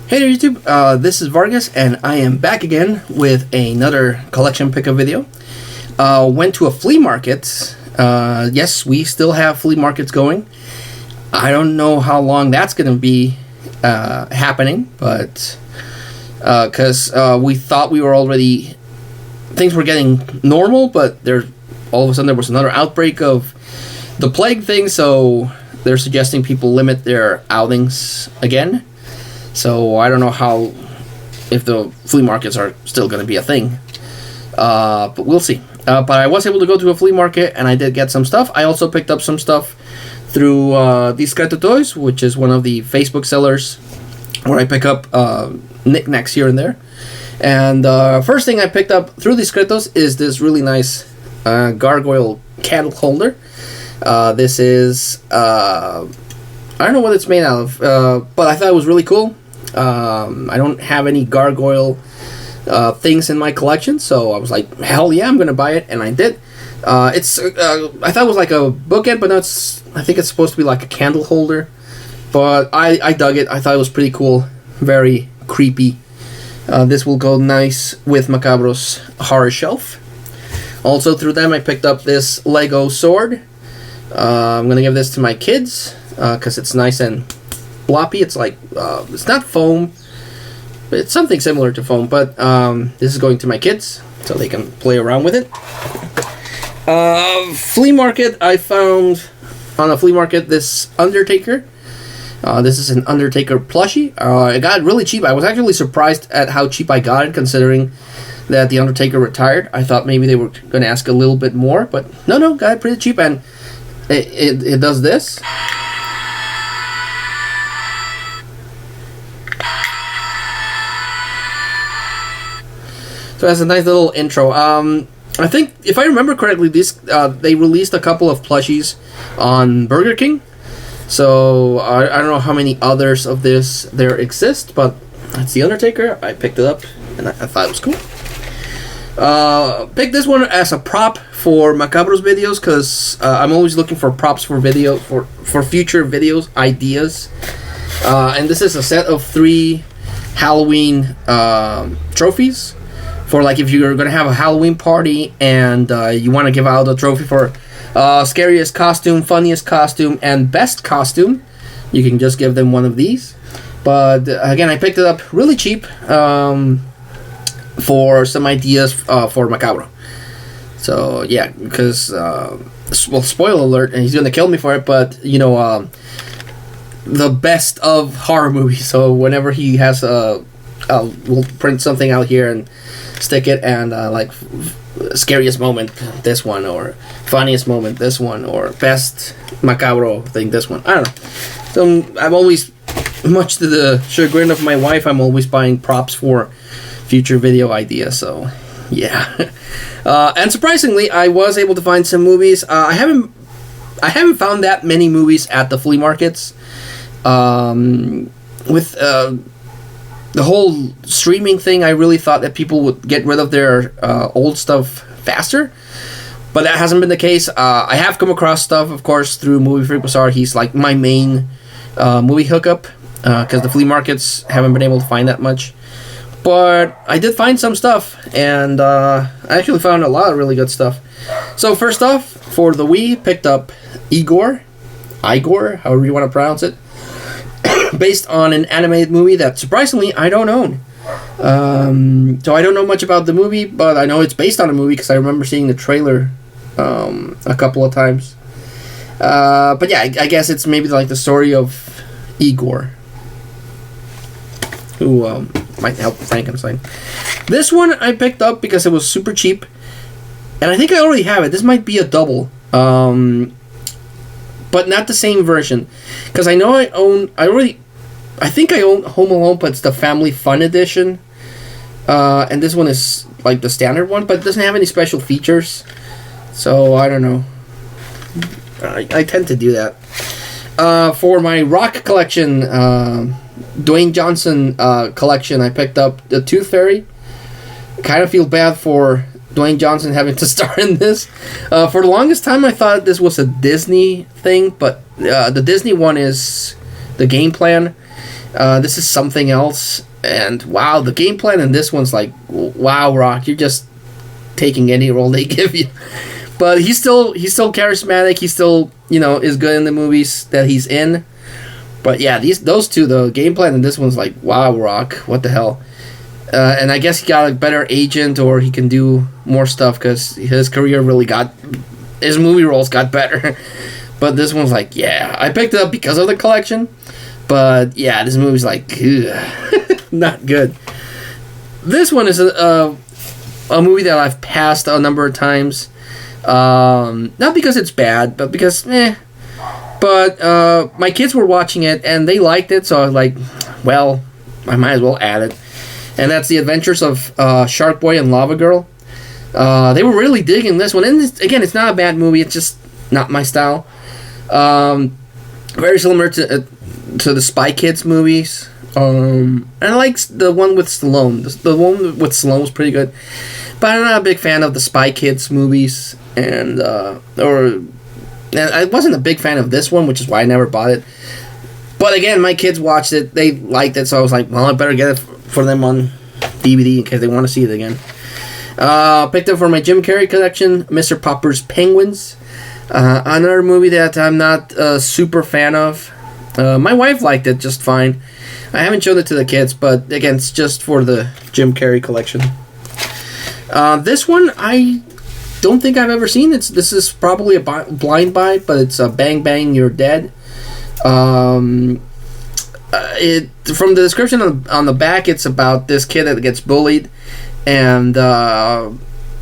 Hey there YouTube, this is Vargas and I am back again with another collection pickup video. Went to a flea market. Yes, we still have flea markets going. I don't know how long that's going to be happening, but because we thought we were already, things were getting normal, but all of a sudden there was another outbreak of the plague thing, so they're suggesting people limit their outings again. So I don't know if the flea markets are still going to be a thing, but we'll see. But I was able to go to a flea market, and I did get some stuff. I also picked up some stuff through these Creta Toys, which is one of the Facebook sellers where I pick up knickknacks here and there. And first thing I picked up through these Cretos is this really nice gargoyle candle holder. This is I don't know what it's made out of, but I thought it was really cool. I don't have any gargoyle things in my collection, so I was like, hell yeah, I'm gonna buy it, and I did. I thought it was like a bookend, but no, I think it's supposed to be like a candle holder. But I dug it. I thought it was pretty cool, very creepy. This will go nice with Macabro's horror shelf. Also through them, I picked up this Lego sword. I'm gonna give this to my kids because it's nice and floppy. It's like it's not foam, but it's something similar to foam. But this is going to my kids so they can play around with it. Flea market. I found on a flea market this Undertaker. This is an Undertaker plushie. I got it really cheap. I was actually surprised at how cheap I got it, considering that the Undertaker retired. I thought maybe they were going to ask a little bit more, but no, got it pretty cheap, and it does this. So it has a nice little intro. I think, if I remember correctly, they released a couple of plushies on Burger King. So I don't know how many others of this there exist, but it's the Undertaker. I picked it up, and I thought it was cool. Picked this one as a prop for Macabro's videos, because I'm always looking for props for future videos ideas. And this is a set of 3 Halloween trophies. For like if you're gonna have a Halloween party and you want to give out a trophy for scariest costume, funniest costume, and best costume, you can just give them one of these. But again, I picked it up really cheap for some ideas for Macabro. So yeah, because well, spoiler alert, and he's gonna kill me for it, but you know, the best of horror movies. So whenever he has we'll print something out here and stick it, and like scariest moment, this one, or funniest moment, this one, or best Macabro thing, this one. I don't know. So I'm always, much to the chagrin of my wife, I'm always buying props for future video ideas. So yeah. And surprisingly, I was able to find some movies. I haven't found that many movies at the flea markets. With the whole streaming thing, I really thought that people would get rid of their old stuff faster, but that hasn't been the case. I have come across stuff, of course, through Movie Freak Bazaar. He's like my main movie hookup, because the flea markets haven't been able to find that much. But I did find some stuff, and I actually found a lot of really good stuff. So first off, for the Wii, picked up Igor, however you want to pronounce it, based on an animated movie that surprisingly I don't own. So I don't know much about the movie, but I know it's based on a movie because I remember seeing the trailer a couple of times. But yeah, I guess it's maybe like the story of Igor, who might help Frankenstein. This one I picked up because it was super cheap, and I think I already have it. This might be a double, but not the same version, because I know I think I own Home Alone, but it's the Family Fun Edition, and this one is like the standard one, but it doesn't have any special features, so I don't know. I tend to do that. For my rock collection, Dwayne Johnson collection, I picked up the Tooth Fairy. Kind of feel bad for Dwayne Johnson having to star in this. For the longest time, I thought this was a Disney thing, but the Disney one is the Game Plan, This is something else. And wow, the game plan in this one's like, wow, Rock, you're just taking any role they give you. But he's still charismatic. He still, is good in the movies that he's in. But yeah, those two, the game plan in this one's like, wow, Rock, what the hell? And I guess he got a better agent, or he can do more stuff because his career really his movie roles got better. But this one's like, yeah, I picked it up because of the collection. But yeah, this movie's like, not good. This one is a movie that I've passed a number of times. Not because it's bad, but because, But my kids were watching it, and they liked it, so I was like, well, I might as well add it. And that's The Adventures of Shark Boy and Lava Girl. They were really digging this one. And again, it's not a bad movie. It's just not my style. Very similar to the Spy Kids movies. And I like the one with Stallone. The one with Stallone was pretty good. But I'm not a big fan of the Spy Kids movies. And I wasn't a big fan of this one, which is why I never bought it. But again, my kids watched it. They liked it. So I was like, well, I better get it for them on DVD in case they want to see it again. Picked up for my Jim Carrey collection, Mr. Popper's Penguins. Another movie that I'm not a super fan of. My wife liked it just fine. I haven't shown it to the kids, but again, it's just for the Jim Carrey collection. This one, I don't think I've ever seen. This is probably a blind buy, but it's Bang Bang, Youre Dead. From the description on the back, it's about this kid that gets bullied and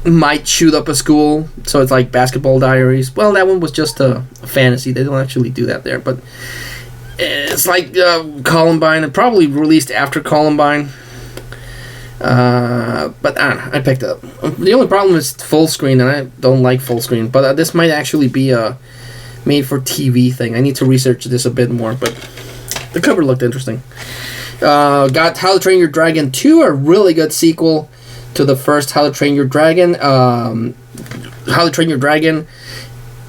might shoot up a school. So it's like Basketball Diaries. Well, that one was just a fantasy. They don't actually do that there, but it's like Columbine. It probably released after Columbine. But I don't know. I picked it up. The only problem is full screen, and I don't like full screen. But this might actually be a made-for-TV thing. I need to research this a bit more, but the cover looked interesting. Got How to Train Your Dragon 2, a really good sequel to the first How to Train Your Dragon. How to Train Your Dragon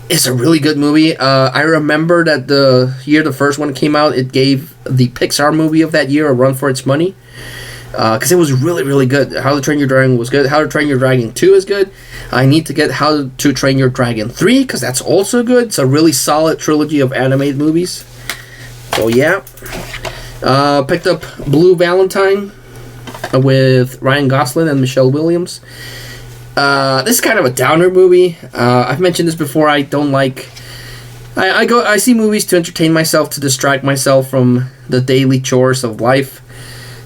is a really good movie. I remember that the year the first one came out, it gave the Pixar movie of that year a run for its money. Because it was really, really good. How to Train Your Dragon was good. How to Train Your Dragon 2 is good. I need to get How to Train Your Dragon 3, because that's also good. It's a really solid trilogy of animated movies. So, yeah. Picked up Blue Valentine with Ryan Gosling and Michelle Williams. This is kind of a downer movie. I've mentioned this before. I don't like... I see movies to entertain myself, to distract myself from the daily chores of life.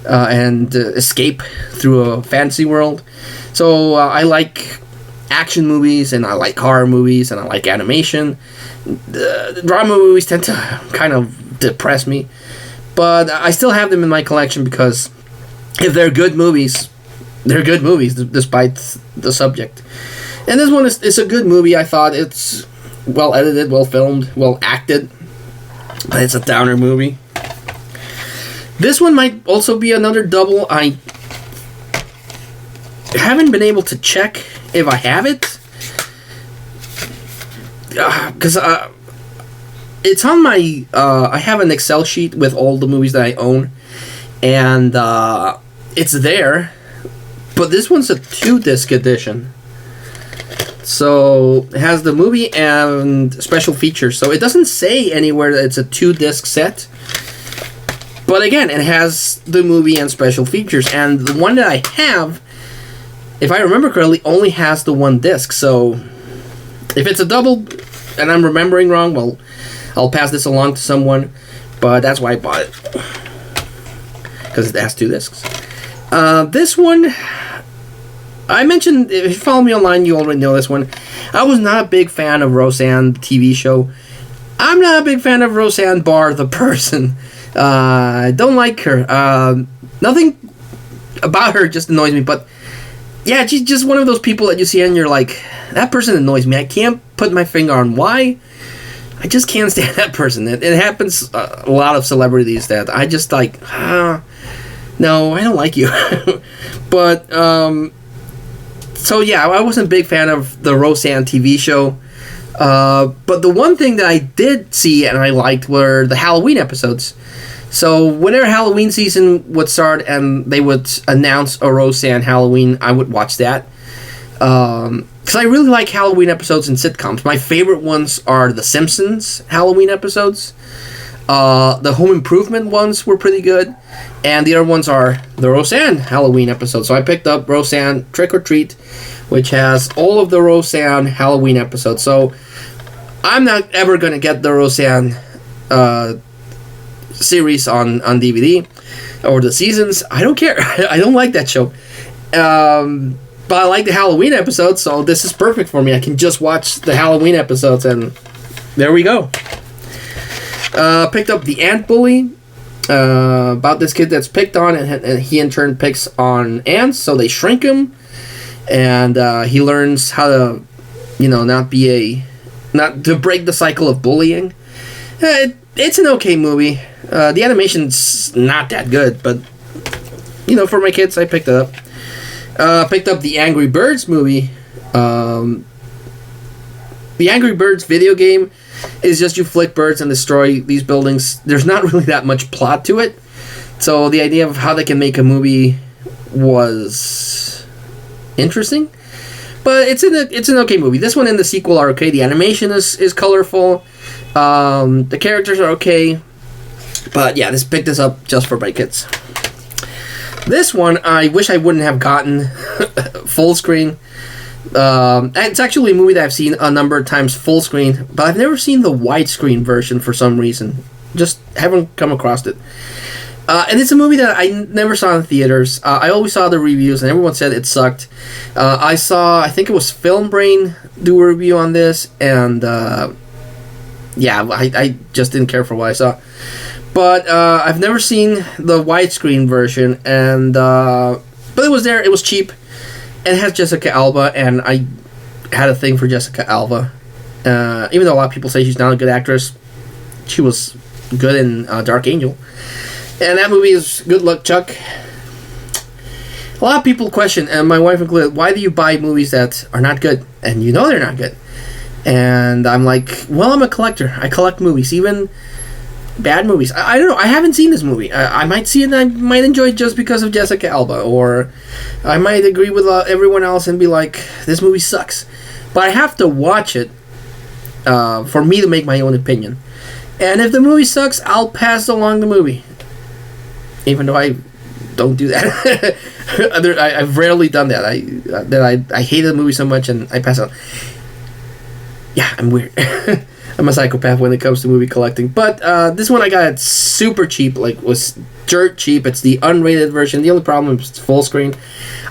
And escape through a fantasy world. So I like action movies, and I like horror movies, and I like animation. The drama movies tend to kind of depress me, but I still have them in my collection because if they're good movies, they're good movies despite the subject. And this one is a good movie. I thought it's well edited, well filmed, well acted, but it's a downer movie. This one might also be another double. I haven't been able to check if I have it. Because it's on my... I have an Excel sheet with all the movies that I own. And it's there. But this one's a 2-disc edition. So it has the movie and special features. So it doesn't say anywhere that it's a 2-disc set. But again, it has the movie and special features. And the one that I have, if I remember correctly, only has the 1 disc. So if it's a double and I'm remembering wrong, well, I'll pass this along to someone. But that's why I bought it. Because it has 2 discs. This one, I mentioned, if you follow me online, you already know this one. I was not a big fan of Roseanne, the TV show. I'm not a big fan of Roseanne Barr, the person. I don't like her. Nothing about her just annoys me, but yeah, she's just one of those people that you see and you're like, that person annoys me. I can't put my finger on why. I just can't stand that person. It happens a lot of celebrities that I just like, no, I don't like you. But, so yeah, I wasn't a big fan of the Roseanne TV show. But the one thing that I did see and I liked were the Halloween episodes. So whenever Halloween season would start and they would announce a Roseanne Halloween, I would watch that. Because I really like Halloween episodes in sitcoms. My favorite ones are the Simpsons Halloween episodes. The Home Improvement ones were pretty good. And the other ones are the Roseanne Halloween episodes. So I picked up Roseanne Trick or Treat, which has all of the Roseanne Halloween episodes. So I'm not ever going to get the Roseanne series on DVD or the seasons. I don't care. I don't like that show. But I like the Halloween episodes, so this is perfect for me. I can just watch the Halloween episodes, and there we go. Picked up The Ant Bully, about this kid that's picked on, and he in turn picks on ants, so they shrink him, and he learns how to, not to break the cycle of bullying. It's an okay movie. The animation's not that good, but, for my kids, I picked it up. Picked up the Angry Birds movie. The Angry Birds video game is just you flick birds and destroy these buildings. There's not really that much plot to it. So the idea of how they can make a movie was interesting. But it's an okay movie. This one and the sequel are okay. The animation is colorful. The characters are okay. But yeah, picked this up just for my kids. This one, I wish I wouldn't have gotten full screen. It's actually a movie that I've seen a number of times full screen, but I've never seen the widescreen version for some reason. Just haven't come across it. And it's a movie that I never saw in theaters. I always saw the reviews, and everyone said it sucked. I think it was Film Brain do a review on this, and I just didn't care for what I saw. But I've never seen the widescreen version, and but it was there. It was cheap. And it has Jessica Alba, and I had a thing for Jessica Alba. Even though a lot of people say she's not a good actress, she was good in Dark Angel. And that movie is Good Luck, Chuck. A lot of people question, and my wife included, why do you buy movies that are not good? And they're not good. And I'm like, well, I'm a collector. I collect movies, even bad movies. I don't know. I haven't seen this movie. I might see it and I might enjoy it just because of Jessica Alba. Or I might agree with everyone else and be like, this movie sucks. But I have to watch it for me to make my own opinion. And if the movie sucks, I'll pass along the movie. Even though I don't do that. I've rarely done that. I hate the movie so much and I pass it on. Yeah, I'm weird. I'm a psychopath when it comes to movie collecting. But this one I got super cheap, was dirt cheap. It's the unrated version. The only problem is it's full screen.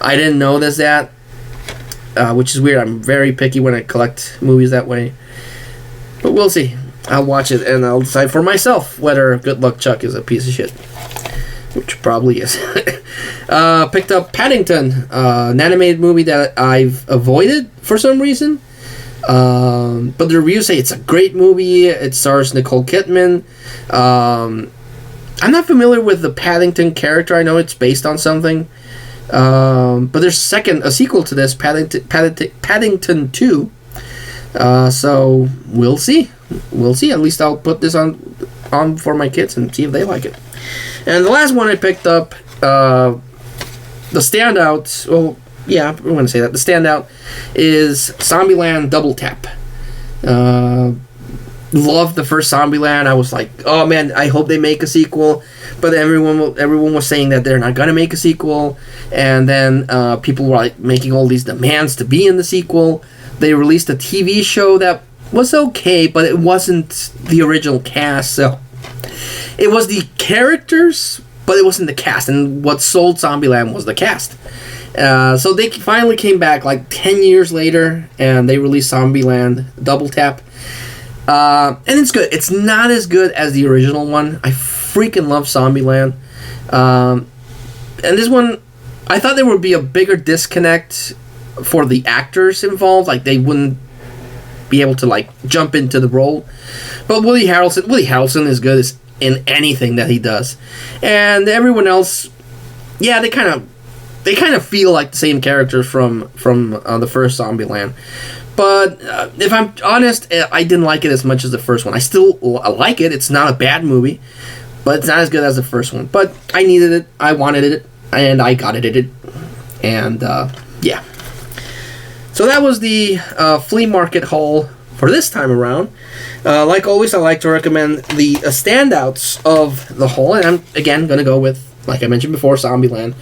I didn't know that, which is weird. I'm very picky when I collect movies that way. But we'll see. I'll watch it and I'll decide for myself whether Good Luck Chuck is a piece of shit. Which probably is. Picked up Paddington, an animated movie that I've avoided for some reason. But the reviews say it's a great movie. It stars Nicole Kidman. I'm not familiar with the Paddington character. I know it's based on something. But there's a sequel to this, Paddington 2. So we'll see. We'll see. At least I'll put this on for my kids and see if they like it. And the last one I picked up, the standout. Well, yeah, I'm going to say that. The standout is Zombieland Double Tap. Loved the first Zombieland. I was like, oh man, I hope they make a sequel. But everyone was saying that they're not going to make a sequel. And then people were making all these demands to be in the sequel. They released a TV show that was okay, but it wasn't the original cast. So it was the characters, but it wasn't the cast. And what sold Zombieland was the cast. So they finally came back 10 years later, and they released Zombieland Double Tap. And it's good. It's not as good as the original one. I freaking love Zombieland. And this one, I thought there would be a bigger disconnect for the actors involved. They wouldn't be able to jump into the role. But Woody Harrelson is good in anything that he does. And everyone else, yeah, they kind of feel like the same characters from the first Zombieland. But if I'm honest, I didn't like it as much as the first one. I still like it. It's not a bad movie. but it's not as good as the first one. But I needed it, I wanted it, and I got it. And yeah. So that was the flea market haul for this time around. Like always, I like to recommend the standouts of the haul, and I'm again going to go with, like I mentioned before, Zombieland.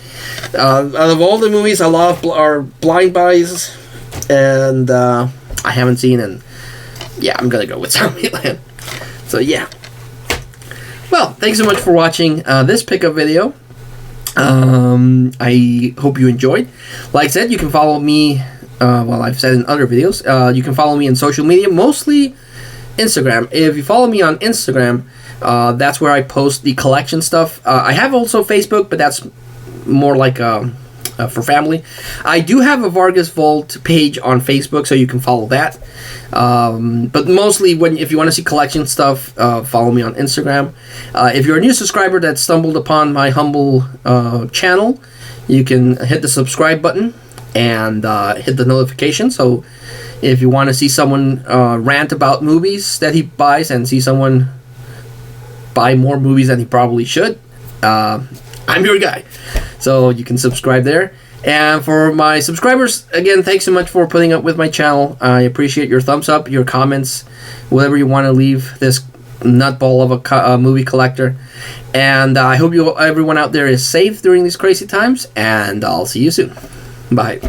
Out of all the movies, a lot are blind buys, and I haven't seen, and yeah, I'm going to go with Zombieland. So yeah. Well, thanks so much for watching this pickup video. I hope you enjoyed. Like I said, you can follow me, well, I've said in other videos, you can follow me on social media, mostly Instagram. If you follow me on Instagram, that's where I post the collection stuff. I have also Facebook, but that's more like for family. I do have a Vargas Vault page on Facebook, so you can follow that. But mostly, if you want to see collection stuff, follow me on Instagram. If you're a new subscriber that stumbled upon my humble channel, you can hit the subscribe button and hit the notification. So if you want to see someone rant about movies that he buys and see someone buy more movies than he probably should, I'm your guy. So you can subscribe there. And for my subscribers, again, thanks so much for putting up with my channel. I appreciate your thumbs up, your comments, whatever you want to leave this nutball of a movie collector. And I hope everyone out there is safe during these crazy times, and I'll see you soon. Bye.